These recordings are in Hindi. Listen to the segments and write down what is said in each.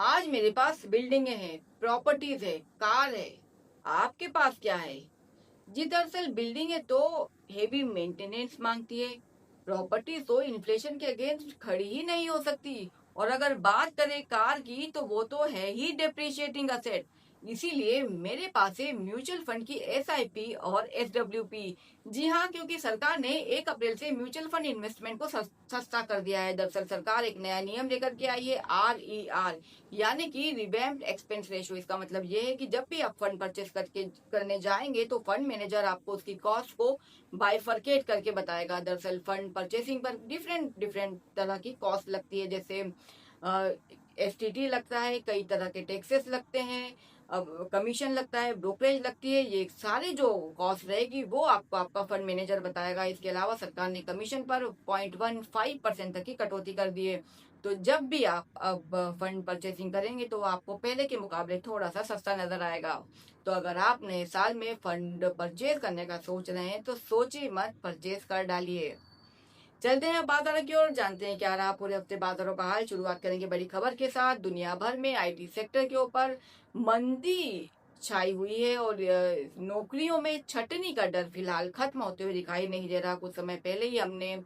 आज मेरे पास बिल्डिंगें हैं, प्रॉपर्टीज है, कार है। आपके पास क्या है? जी दरअसल बिल्डिंगें तो हेवी मेंटेनेंस मांगती है। प्रॉपर्टीज तो इन्फ्लेशन के अगेंस्ट खड़ी ही नहीं हो सकती। और अगर बात करें कार की तो वो तो है ही डेप्रिशिएटिंग असेट। इसीलिए मेरे पास है म्यूचुअल फंड की एसआईपी और एसडब्ल्यूपी। जी हाँ, क्योंकि सरकार ने 1 अप्रैल से म्यूचुअल फंड इन्वेस्टमेंट को सस्ता कर दिया है। दरअसल सरकार एक नया नियम लेकर के आई है, RER, यानी कि रिवैम्प्ड एक्सपेंस रेशियो। इसका मतलब ये है कि जब भी आप फंड परचेस करके करने जाएंगे तो फंड मैनेजर आपको उसकी कॉस्ट को बाइफरकेट करके बताएगा। दरअसल फंड परचेसिंग पर डिफरेंट डिफरेंट तरह की कॉस्ट लगती है, जैसे STT लगता है, कई तरह के टैक्सेस लगते हैं, अब कमीशन लगता है, ब्रोकरेज लगती है। ये सारे जो कॉस्ट रहेगी वो आपको आपका फंड मैनेजर बताएगा। इसके अलावा सरकार ने कमीशन पर 0.15% तक की कटौती कर दी है। तो जब भी आप अब फंड परचेसिंग करेंगे तो आपको पहले के मुकाबले थोड़ा सा सस्ता नजर आएगा। तो अगर आप नए साल में फंड परचेज करने का सोच रहे हैं तो सोचिए मत, परचेज कर डालिए। चलते हैं बाजारों की ओर, जानते हैं क्या रहा पूरे हफ्ते बाजारों का हाल। शुरुआत करेंगे बड़ी खबर के साथ। दुनिया भर में IT सेक्टर के ऊपर मंदी छाई हुई है और नौकरियों में छटनी का डर फिलहाल खत्म होते हुए दिखाई नहीं दे रहा। कुछ समय पहले ही हमने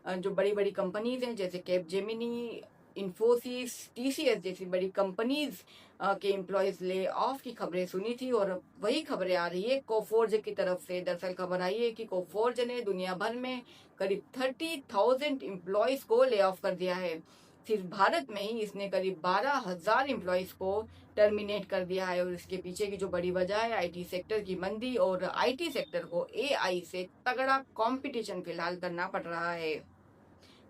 जो बड़ी बड़ी कंपनीज हैं जैसे कैपजेमिनी, इन्फोसिस, TCS जैसी बड़ी कंपनीज के एम्प्लॉयज ले ऑफ की खबरें सुनी थी, और अब वही खबरें आ रही है कोफोर्ज की तरफ से। दरअसल खबर आई है कि कोफोर्ज ने दुनिया भर में करीब 30,000 एम्प्लॉयज को ले ऑफ कर दिया है। सिर्फ भारत में ही इसने करीब 12,000 एम्प्लॉयज को टर्मिनेट कर दिया है। और इसके पीछे की जो बड़ी वजह है IT सेक्टर की मंदी, और IT सेक्टर को AI से तगड़ा कंपटीशन फिलहाल करना पड़ रहा है।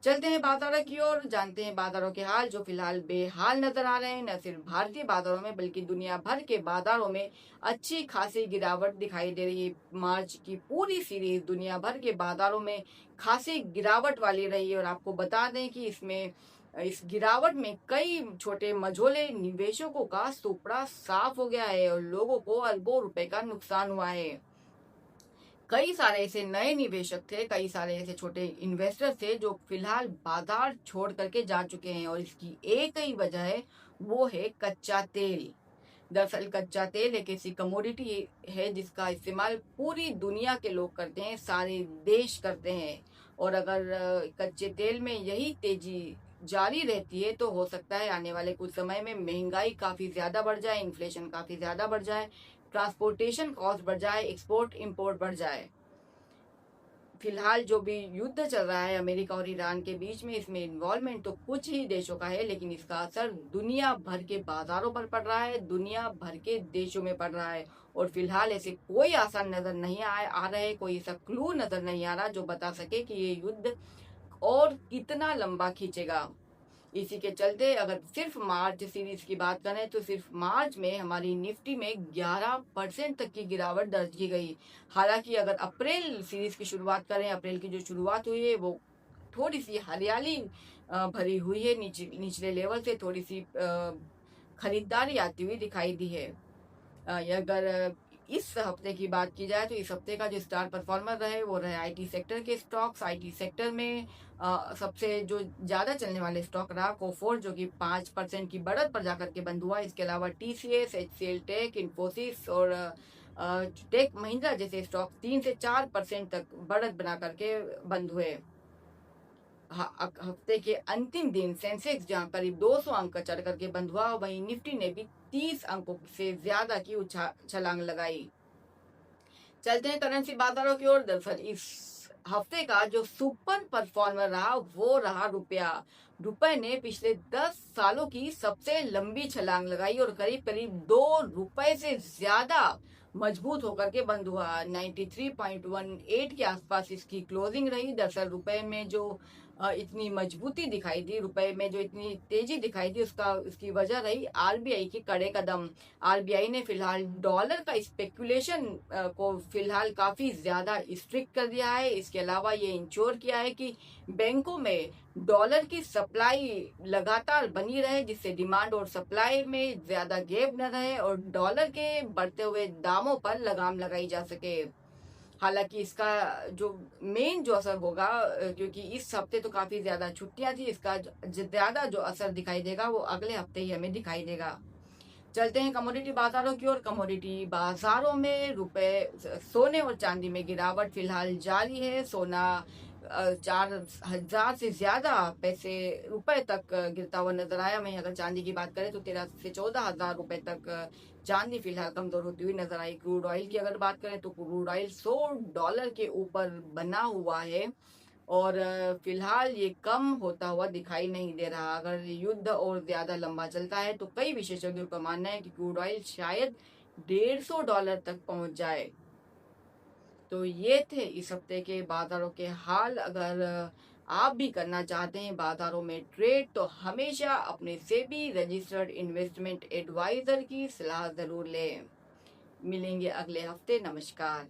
चलते हैं बाजारों की ओर, जानते हैं बाजारों के हाल जो फिलहाल बेहाल नजर आ रहे हैं। न सिर्फ भारतीय बाजारों में बल्कि दुनिया भर के बाजारों में अच्छी खासी गिरावट दिखाई दे रही है। मार्च की पूरी सीरीज दुनिया भर के बाजारों में खासी गिरावट वाली रही है। और आपको बता दें कि इस गिरावट में कई छोटे मझोले निवेशकों का सुपड़ा साफ हो गया है और लोगों को अरबों रुपए का नुकसान हुआ है। कई सारे ऐसे नए निवेशक थे, कई सारे ऐसे छोटे इन्वेस्टर थे जो फिलहाल बाजार छोड़ करके जा चुके हैं। और इसकी एक ही वजह है, वो है कच्चा तेल। दरअसल कच्चा तेल एक ऐसी कमोडिटी है जिसका इस्तेमाल पूरी दुनिया के लोग करते हैं, सारे देश करते हैं। और अगर कच्चे तेल में यही तेजी जारी रहती है तो हो सकता है आने वाले कुछ समय में महंगाई काफी ज्यादा बढ़ जाए, इन्फ्लेशन काफी ज्यादा बढ़ जाए, ट्रांसपोर्टेशन कॉस्ट बढ़ जाए, एक्सपोर्ट इंपोर्ट बढ़ जाए। फिलहाल जो भी युद्ध चल रहा है अमेरिका और ईरान के बीच में, इसमें इन्वॉल्वमेंट तो कुछ ही देशों का है, लेकिन इसका असर दुनिया भर के बाजारों पर पड़ रहा है, दुनिया भर के देशों में पड़ रहा है। और फिलहाल ऐसे कोई आसान नजर नहीं आ रहा है, कोई ऐसा क्लू नजर नहीं आ रहा जो बता सके कि ये युद्ध और कितना लंबा खींचेगा। इसी के चलते अगर सिर्फ मार्च सीरीज की बात करें तो सिर्फ मार्च में हमारी निफ्टी में 11% तक की गिरावट दर्ज की गई। हालांकि अगर अप्रैल सीरीज की शुरुआत करें, अप्रैल की जो शुरुआत हुई है वो थोड़ी सी हरियाली भरी हुई है, निचले लेवल से थोड़ी सी खरीदारी आती हुई दिखाई दी है। अगर इस हफ्ते की बात की जाए तो इस हफ्ते का जो स्टार परफॉर्मर रहे वो रहे IT सेक्टर के स्टॉक्स। IT सेक्टर में सबसे जो ज्यादा चलने वाले स्टॉक रहा कोफोर्ज, जो कि 5% की बढ़त पर जाकर के बंद हुआ। इसके अलावा TCS, HCL टेक, इन्फोसिस और टेक महिंद्रा जैसे स्टॉक 3 से 4% तक बढ़त बना करके बंद हुए। हफ्ते के अंतिम दिन सेंसेक्स जहां करीब 200 अंक चढ़ करके बंद हुआ, वहीं निफ्टी ने भी 30 अंकों से ज्यादा की छलांग लगाई। चलते हैं करेंसी बाजारों की ओर। दरअसल इस हफ्ते का जो सुपर परफॉर्मर रहा वो रहा रुपया। रुपए ने पिछले 10 सालों की सबसे लंबी छलांग लगाई और करीब करीब ₹2 से ज्यादा मजबूत होकर के बंद हुआ। 93.18 के आसपास इसकी क्लोजिंग रही। दरअसल रुपए में जो इतनी मजबूती दिखाई दी, रुपए में जो इतनी तेजी दिखाई दी, उसकी वजह रही RBI के कड़े कदम। RBI ने फिलहाल डॉलर का स्पेकुलेशन को फिलहाल काफी ज्यादा स्ट्रिक्ट कर दिया है। इसके अलावा ये इंश्योर किया है कि बैंकों में डॉलर की सप्लाई लगातार बनी रहे, जिससे डिमांड और सप्लाई में ज्यादा गैप न रहे और डॉलर के बढ़ते हुए दामों पर लगाम लगाई जा सके। हालांकि इसका जो मेन जो असर होगा, क्योंकि इस हफ्ते तो काफी ज्यादा छुट्टियां थी, इसका ज्यादा जो असर दिखाई देगा वो अगले हफ्ते ही हमें दिखाई देगा। चलते हैं कमोडिटी बाजारों की ओर। कमोडिटी बाजारों में सोने और चांदी में गिरावट फिलहाल जारी है। सोना 4,000 से ज्यादा रुपए तक गिरता हुआ नजर आया। वहीं अगर चांदी की बात करें तो 13 से 14 हजार रुपए तक चांदी फिलहाल कमजोर होती हुई नजर आई। क्रूड ऑयल की अगर बात करें तो क्रूड ऑयल $100 के ऊपर बना हुआ है और फिलहाल ये कम होता हुआ दिखाई नहीं दे रहा। अगर युद्ध और ज्यादा लंबा चलता है तो कई विशेषज्ञों का मानना है कि क्रूड ऑयल शायद $150 तक पहुंच जाए। तो ये थे इस हफ्ते के बाजारों के हाल। अगर आप भी करना चाहते हैं बाजारों में ट्रेड तो हमेशा अपने सेबी रजिस्टर्ड इन्वेस्टमेंट एडवाइजर की सलाह जरूर लें। मिलेंगे अगले हफ्ते। नमस्कार।